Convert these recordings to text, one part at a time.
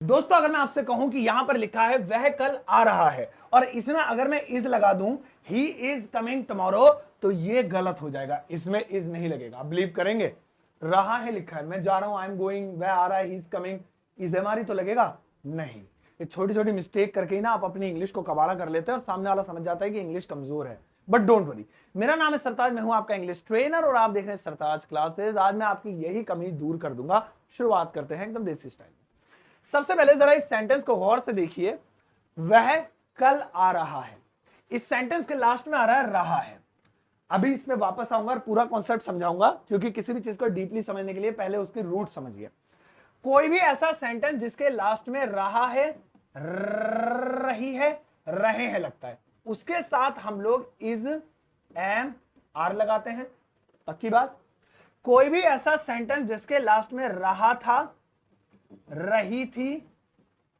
दोस्तों अगर मैं आपसे कहूं कि यहां पर लिखा है वह कल आ रहा है और इसमें अगर मैं इज लगा दूं ही इज कमिंग टुमारो, तो ये गलत हो जाएगा, इसमें इज नहीं लगेगा। आप बिलीव करेंगे, रहा है लिखा है, मैं जा रहा हूं, आई एम गोइंग, वह आ रहा है, ही इज कमिंग, इज हमारी तो लगेगा नहीं। ये छोटी छोटी मिस्टेक करके ही ना आप अपनी इंग्लिश को कबाड़ा कर लेते हैं और सामने वाला समझ जाता है कि इंग्लिश कमजोर है। बट डोंट वरी, मेरा नाम है सरताज, मैं हूं आपका इंग्लिश ट्रेनर और आप देख रहे हैं सरताज क्लासेस। आज मैं आपकी यही कमी दूर कर दूंगा। शुरुआत करते हैं एकदम देसी स्टाइल। सबसे पहले जरा इस सेंटेंस को गौर से देखिए, वह कल आ रहा है। इस सेंटेंस के लास्ट में आ रहा है रहा है। अभी इसमें वापस आऊंगा और पूरा कॉन्सेप्ट समझाऊंगा, क्योंकि किसी भी चीज को डीपली समझने के लिए पहले उसकी रूट समझिए। कोई भी ऐसा सेंटेंस जिसके लास्ट में रहा है, रही है, रहे हैं लगता है, उसके साथ हम लोग इज, एम, आर लगाते हैं। पक्की बात। कोई भी ऐसा सेंटेंस जिसके लास्ट में रहा था, रही थी,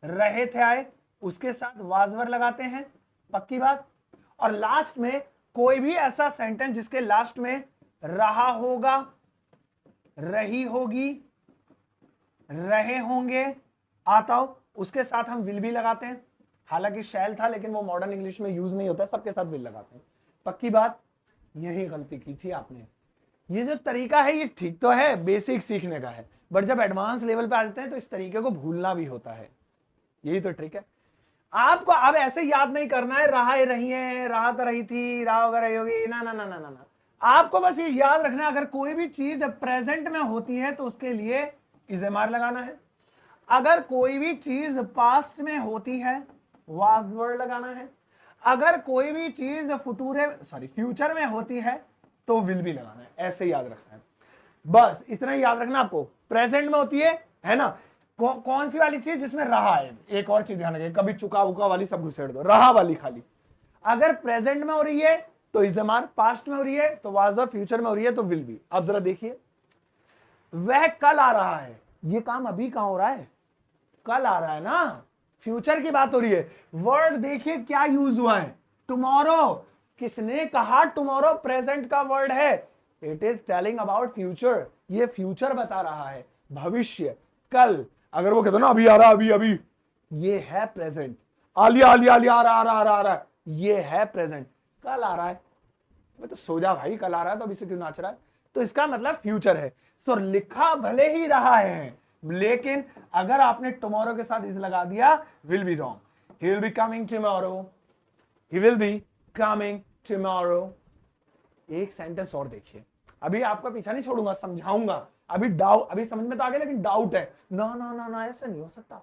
रहे थे आए, उसके साथ वाजवर लगाते हैं। पक्की बात। और लास्ट में कोई भी ऐसा सेंटेंस जिसके लास्ट में रहा होगा, रही होगी, रहे होंगे आता हो, उसके साथ हम विल भी लगाते हैं। हालांकि शैल था लेकिन वो मॉडर्न इंग्लिश में यूज नहीं होता, सबके साथ विल लगाते हैं। पक्की बात। यही गलती की थी आपने। ये जो तरीका है ये ठीक तो है, बेसिक सीखने का है, बट जब एडवांस लेवल पे आ जाते हैं तो इस तरीके को भूलना भी होता है। यही तो ट्रिक है। आपको अब ऐसे याद नहीं करना है रहा है, रही है, रहा तो रही थी, रहा होगा, रही होगी, ना ना ना ना ना ना। आपको बस ये याद रखना है, अगर कोई भी चीज प्रेजेंट में होती है तो उसके लिए इज एम आर लगाना है। अगर कोई भी चीज पास्ट में होती है, वाज वर्ड लगाना है। अगर कोई भी चीज फ्यूचर में होती है तो विल भी लगाना है। ऐसे याद रखना है, बस इतना ही याद रखना आपको। प्रेजेंट में होती है ना, कौन सी वाली चीज जिसमें रहा है। एक और चीज ध्यान रखिए, कभी चुका उका वाली सब घुसेड़ दो, रहा वाली खाली। अगर प्रेजेंट में हो रही है तो इज एम आर, पास्ट में हो रही है तो वाज, और फ्यूचर में हो रही है तो विल बी। अब जरा देखिए, वह कल आ रहा है, ये काम अभी कहां हो रहा है, कल आ रहा है ना, फ्यूचर की बात हो रही है। वर्ड देखिए क्या यूज हुआ है, टुमारो। किसने कहा टुमारो प्रेजेंट का वर्ड है? It is telling about future. ये फ्यूचर बता रहा है, भविष्य, कल। अगर वो कहते ना अभी आ रहा, अभी अभी, ये है प्रेजेंट। आलिया आलिया आलिया आ रहा आ रहा आ रहा, ये है प्रेजेंट। कल आ रहा है, मैं तो सो जा भाई, कल आ रहा है तो अभी से क्यों नाच रहा है? तो इसका मतलब फ्यूचर है। सो लिखा भले ही रहा है, लेकिन अगर आपने टुमारो के साथ इज लगा दिया, will be wrong. He will be coming tomorrow, he will be coming tomorrow. एक सेंटेंस और देखिए, अभी आपका पीछा नहीं छोड़ूंगा, समझाऊंगा। अभी समझ में तो आ गया, लेकिन डाउट है। ना ना ना ना, ऐसा नहीं हो सकता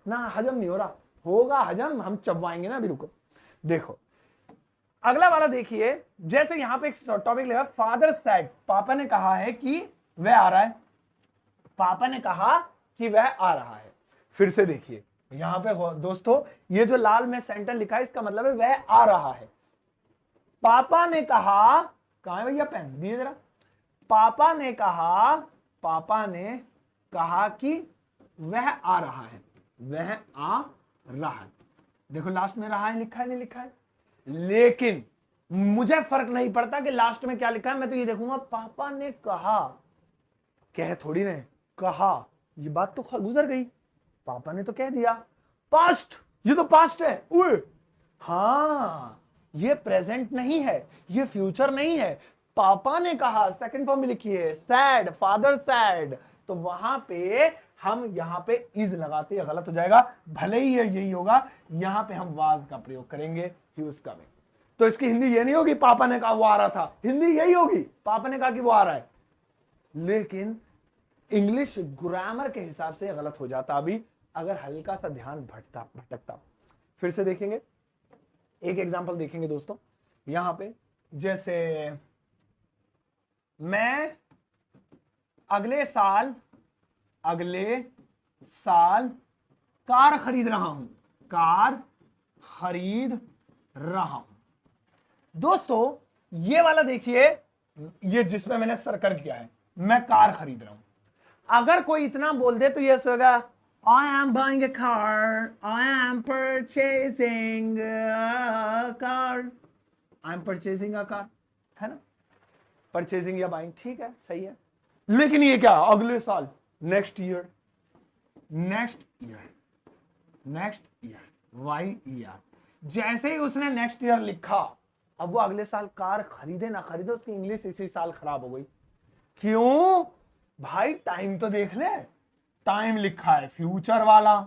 ना, हजम नहीं हो रहा। होगा हजम, हम चबवाएंगे ना। अभी रुको, देखो अगला वाला देखिए। जैसे यहां पे एक टॉपिक लगा, फादर सेड, पापा ने कहा है कि वह आ रहा है। पापा ने कहा कि वह आ रहा है। फिर से देखिए यहां पे दोस्तों, ये जो लाल में सेंटेंस लिखा है इसका मतलब है वह आ रहा है। पापा ने कहा, कहां है भैया पेन दिए जरा। पापा ने कहा कि वह आ रहा है, वह आ रहा है। देखो लास्ट में रहा है लिखा है, नहीं लिखा है, लेकिन मुझे फर्क नहीं पड़ता कि लास्ट में क्या लिखा है। मैं तो ये देखूंगा पापा ने कहा, कह थोड़ी ने कहा, ये बात तो गुजर गई, पापा ने तो कह दिया। पास्ट, ये तो पास्ट है। उए, हाँ, ये प्रेजेंट नहीं है, ये फ्यूचर नहीं है। पापा ने कहा, सेकंड फॉर्म में लिखिए, सैड, फादर सैड, तो वहां पे हम यहां पे इज लगाते हैं, गलत हो जाएगा। भले ही यही होगा, यहां पे हम वाज का प्रयोग करेंगे, ही वाज कमिंग। तो इसकी हिंदी ये नहीं होगी पापा ने कहा वो आ रहा था, हिंदी यही होगी पापा ने कहा कि वो आ रहा है। लेकिन इंग्लिश ग्रामर के हिसाब से गलत हो जाता अभी, अगर हल्का सा ध्यान भटकता। फिर से देखेंगे, एक एग्जांपल देखेंगे दोस्तों। यहां पे जैसे मैं अगले साल कार खरीद रहा हूं, कार खरीद रहा हूं। दोस्तों ये वाला देखिए, ये जिसमें मैंने सर्कल किया है, मैं कार खरीद रहा हूं। अगर कोई इतना बोल दे तो ये होगा, I am buying a car, I am purchasing a car, I am purchasing a car, है ना? परचेजिंग या बाइंग, ठीक है, सही है। लेकिन ये क्या, अगले साल, नेक्स्ट ईयर, नेक्स्ट ईयर, वाई ईयर। जैसे ही उसने नेक्स्ट ईयर लिखा, अब वो अगले साल कार खरीदे ना खरीदे, उसकी इंग्लिश इसी साल खराब हो गई। क्यों भाई? टाइम तो देख ले, टाइम लिखा है फ्यूचर वाला,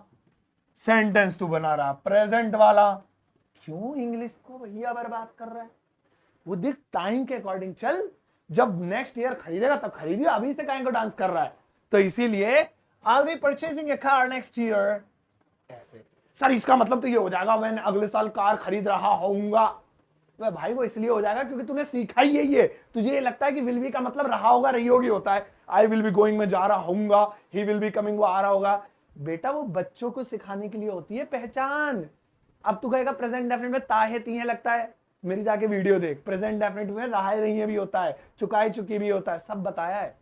सेंटेंस तू बना रहा प्रेजेंट वाला, क्यों इंग्लिश को भैया बर्बाद कर रहा है? वो देख टाइम के अकॉर्डिंग चल, जब नेक्स्ट ईयर खरीदेगा तब खरीदियो, अभी से काहे को डांस कर रहा है? तो इसीलिए आई will B purchasing A car next year. ऐसे सर इसका मतलब तो ये हो जाएगा मैं अगले साल कार खरीद रहा होऊंगा। वह भाई वो इसलिए हो जाएगा क्योंकि तूने सीखा ही यही है। तुझे ये लगता है कि विल बी का मतलब रहा होगा रही होगी होता है। आई विल बी गोइंग में जा रहा होऊंगा, ही विल बी कमिंग वो आ रहा होगा। बेटा वो बच्चों को सिखाने के लिए होती है पहचान। अब तू कहेगा प्रेजेंट डेफिनेट में ताहे तीहे लगता है, मेरी जाके वीडियो देख, प्रेजेंट डेफिनेट में रहाए रही है भी होता है, चुकाए चुकी भी होता है, सब बताया है।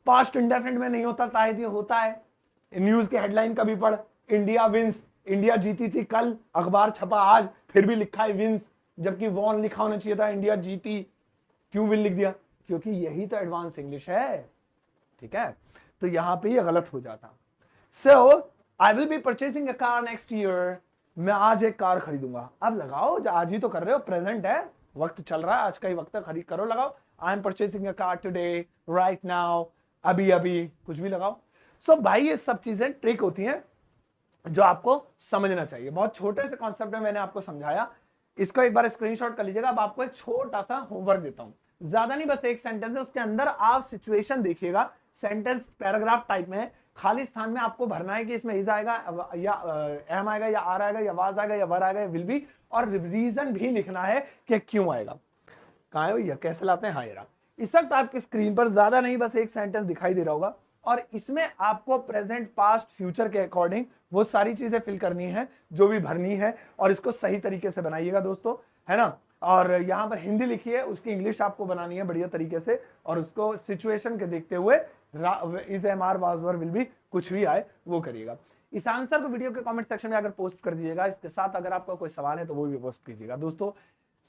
पास्ट इंडेफिनेट में नहीं होता, ताहे तीहे होता है। न्यूज के हेडलाइन कभी पढ़, इंडिया विंस, इंडिया जीती थी कल, अखबार छपा आज, फिर भी लिखा है विंस, जबकि वॉन लिखा होना चाहिए था इंडिया जीती। क्यों विल लिख दिया? क्योंकि यही तो एडवांस इंग्लिश है। ठीक है, तो यहां पे ये गलत हो जाता। So I will be purchasing a car next year. मैं आज एक कार खरीदूंगा। अब लगाओ, आज ही तो कर रहे हो, प्रेजेंट है, वक्त चल रहा है, आज का ही वक्त है, खरीद करो, लगाओ I am purchasing a car today, right now, अभी अभी, कुछ भी लगाओ। सो भाई ये सब चीजें ट्रिक होती हैं जो आपको समझना चाहिए। बहुत छोटे से कॉन्सेप्ट में मैंने आपको समझाया, इसको एक बार स्क्रीनशॉट कर लीजिएगा। अब आपको एक छोटा सा होमवर्क देता हूं, ज्यादा नहीं, बस एक सेंटेंस है, उसके अंदर आप सिचुएशन देखिएगा, सेंटेंस पैराग्राफ टाइप में है, खाली स्थान में आपको भरना है कि इसमें इज आएगा या एम आएगा या आर आएगा या वाज आएगा या वर आएगा या विल बी, और रीजन भी लिखना है कि क्यों आएगा। कहां है भैया, कैसे लाते हैं? हाँ ये रहा। इस वक्त आपकी स्क्रीन पर ज्यादा नहीं, बस एक सेंटेंस दिखाई दे रहा होगा, और इसमें आपको प्रेजेंट पास्ट फ्यूचर के अकॉर्डिंग वो सारी चीजें फिल करनी है जो भी भरनी है, और इसको सही तरीके से बनाइएगा दोस्तों, है ना। और यहां पर हिंदी लिखी है, उसकी इंग्लिश आपको बनानी है बढ़िया तरीके से, और उसको सिचुएशन के देखते हुए is am are was were will be कुछ भी आए वो करिएगा। इस आंसर को वीडियो के कमेंट सेक्शन में अगर पोस्ट कर दीजिएगा। इसके साथ अगर आपका कोई सवाल है तो वो भी पोस्ट कीजिएगा। दोस्तों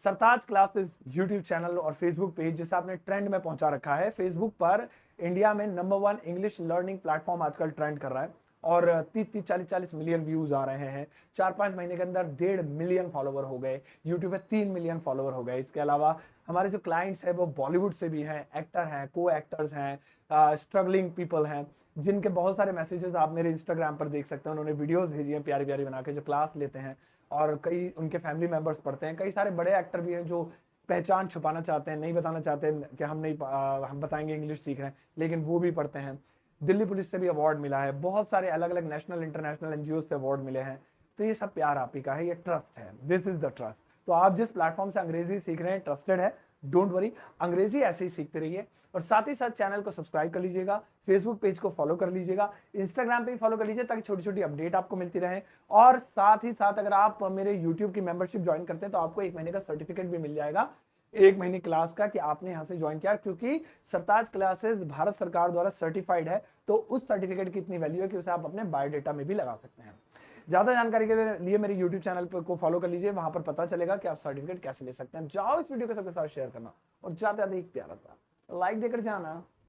सरताज क्लासेस यूट्यूब चैनल और फेसबुक पेज जिसे आपने ट्रेंड में पहुंचा रखा है, फेसबुक पर इंडिया में नंबर 1 इंग्लिश लर्निंग प्लेटफॉर्म आजकल ट्रेंड कर रहा है, और 30-40 मिलियन व्यूज आ रहे हैं। 4-5 महीने के अंदर 1.5 मिलियन फॉलोवर हो गए, यूट्यूब पे 3 मिलियन फॉलोवर हो गए। इसके अलावा हमारे जो क्लाइंट्स हैं वो बॉलीवुड से भी हैं, एक्टर हैं, को एक्टर्स हैं, स्ट्रगलिंग पीपल हैं, जिनके बहुत सारे मैसेजेस आप मेरे इंस्टाग्राम पर देख सकते हैं। उन्होंने वीडियोस भेजी हैं प्यारी प्यारी बना के, जो क्लास लेते हैं, और कई उनके फैमिली मेंबर्स पढ़ते हैं। कई सारे बड़े एक्टर भी हैं जो पहचान छुपाना चाहते हैं, नहीं बताना चाहते कि हम नहीं हम बताएंगे इंग्लिश सीख रहे हैं, लेकिन वो भी पढ़ते हैं। दिल्ली पुलिस से भी अवार्ड मिला है, बहुत सारे अलग अलग नेशनल इंटरनेशनल एनजीओ से अवार्ड मिले हैं। तो ये सब प्यार आप ही का है, ये ट्रस्ट है, दिस इज द ट्रस्ट। तो आप जिस प्लेटफॉर्म से अंग्रेजी सीख रहे हैं ट्रस्टेड है, डोंट वरी, अंग्रेजी ऐसे ही सीखते रहिए। और साथ ही साथ चैनल को सब्सक्राइब कर लीजिएगा, फेसबुक पेज को फॉलो कर लीजिएगा, इंस्टाग्राम पे भी फॉलो कर लीजिए ताकि छोटी छोटी अपडेट आपको मिलती रहे। और साथ ही साथ अगर आप मेरे यूट्यूब की मेंबरशिप ज्वाइन करते हैं तो आपको 1 महीने का सर्टिफिकेट भी मिल जाएगा, 1 महीने क्लास का, कि आपने यहां से ज्वाइन किया, क्योंकि सरताज क्लासेस भारत सरकार द्वारा सर्टिफाइड है। तो उस सर्टिफिकेट की इतनी वैल्यू है कि उसे आप अपने बायोडेटा में भी लगा सकते हैं। ज्यादा जानकारी के लिए मेरे YouTube चैनल को फॉलो कर लीजिए, वहां पर पता चलेगा कि आप सर्टिफिकेट कैसे ले सकते हैं। जाओ इस वीडियो को सबके साथ शेयर करना, और जाते जाते एक प्यारा सा लाइक देकर जाना।